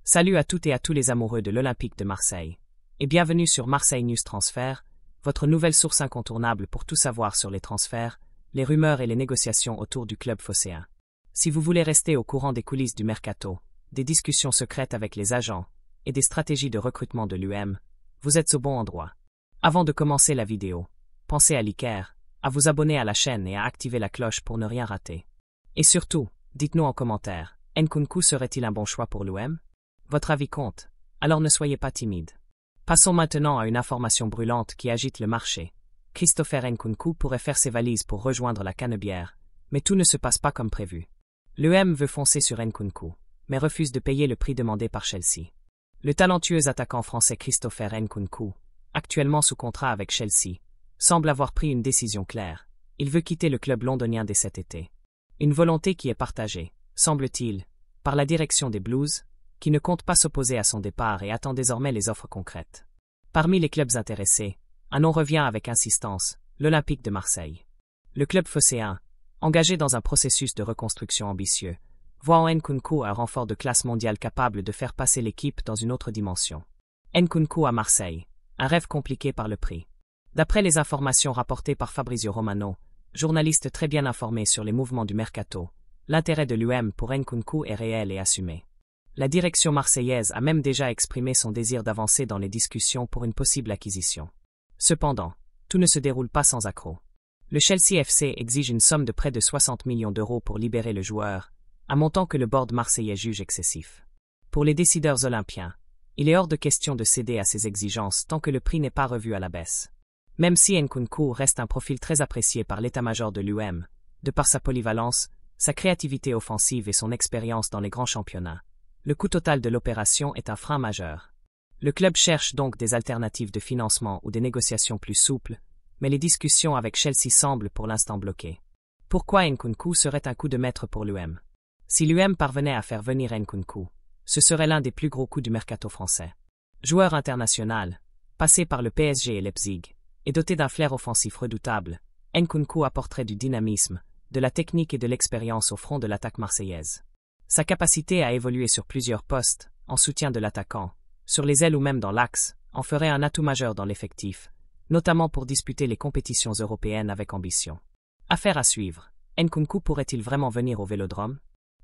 Salut à toutes et à tous les amoureux de l'Olympique de Marseille. Et bienvenue sur Marseille News Transfert, votre nouvelle source incontournable pour tout savoir sur les transferts, les rumeurs et les négociations autour du club phocéen. Si vous voulez rester au courant des coulisses du mercato, des discussions secrètes avec les agents et des stratégies de recrutement de l'UM, vous êtes au bon endroit. Avant de commencer la vidéo, pensez à liker, à vous abonner à la chaîne et à activer la cloche pour ne rien rater. Et surtout, dites-nous en commentaire, Nkunku serait-il un bon choix pour l'UM? Votre avis compte, alors ne soyez pas timide. Passons maintenant à une information brûlante qui agite le marché. Christopher Nkunku pourrait faire ses valises pour rejoindre la Canebière, mais tout ne se passe pas comme prévu. L'UM veut foncer sur Nkunku, mais refuse de payer le prix demandé par Chelsea. Le talentueux attaquant français Christopher Nkunku, actuellement sous contrat avec Chelsea, semble avoir pris une décision claire. Il veut quitter le club londonien dès cet été. Une volonté qui est partagée, semble-t-il, par la direction des Blues, qui ne compte pas s'opposer à son départ et attend désormais les offres concrètes. Parmi les clubs intéressés, un nom revient avec insistance, l'Olympique de Marseille. Le club phocéen, engagé dans un processus de reconstruction ambitieux, voit en Nkunku un renfort de classe mondiale capable de faire passer l'équipe dans une autre dimension. Nkunku à Marseille, un rêve compliqué par le prix. D'après les informations rapportées par Fabrizio Romano, journaliste très bien informé sur les mouvements du mercato, l'intérêt de l'UM pour Nkunku est réel et assumé. La direction marseillaise a même déjà exprimé son désir d'avancer dans les discussions pour une possible acquisition. Cependant, tout ne se déroule pas sans accroc. Le Chelsea FC exige une somme de près de 60 millions d'euros pour libérer le joueur, un montant que le board marseillais juge excessif. Pour les décideurs olympiens, il est hors de question de céder à ces exigences tant que le prix n'est pas revu à la baisse. Même si Nkunku reste un profil très apprécié par l'état-major de l'UM, de par sa polyvalence, sa créativité offensive et son expérience dans les grands championnats, le coût total de l'opération est un frein majeur. Le club cherche donc des alternatives de financement ou des négociations plus souples, mais les discussions avec Chelsea semblent pour l'instant bloquées. Pourquoi Nkunku serait un coup de maître pour l'UM? Si l'UM parvenait à faire venir Nkunku, ce serait l'un des plus gros coups du mercato français. Joueur international, passé par le PSG et Leipzig, et doté d'un flair offensif redoutable, Nkunku apporterait du dynamisme, de la technique et de l'expérience au front de l'attaque marseillaise. Sa capacité à évoluer sur plusieurs postes, en soutien de l'attaquant, sur les ailes ou même dans l'axe, en ferait un atout majeur dans l'effectif, notamment pour disputer les compétitions européennes avec ambition. Affaire à suivre, Nkunku pourrait-il vraiment venir au Vélodrome?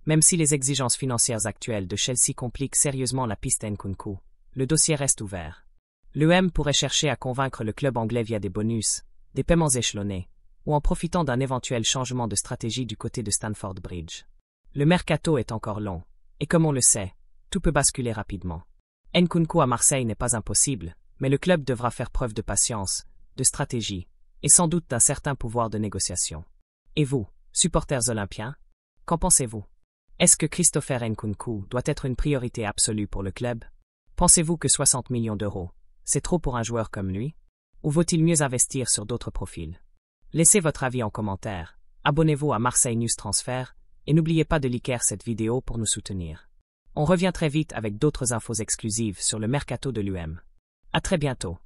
Même si les exigences financières actuelles de Chelsea compliquent sérieusement la piste Nkunku, le dossier reste ouvert. L'UM pourrait chercher à convaincre le club anglais via des bonus, des paiements échelonnés, ou en profitant d'un éventuel changement de stratégie du côté de Stamford Bridge. Le mercato est encore long, et comme on le sait, tout peut basculer rapidement. Nkunku à Marseille n'est pas impossible, mais le club devra faire preuve de patience, de stratégie, et sans doute d'un certain pouvoir de négociation. Et vous, supporters olympiens, qu'en pensez-vous? Est-ce que Christopher Nkunku doit être une priorité absolue pour le club? Pensez-vous que 60 millions d'euros, c'est trop pour un joueur comme lui? Ou vaut-il mieux investir sur d'autres profils? Laissez votre avis en commentaire, abonnez-vous à Marseille News Transfert, et n'oubliez pas de liker cette vidéo pour nous soutenir. On revient très vite avec d'autres infos exclusives sur le mercato de l'UM. À très bientôt.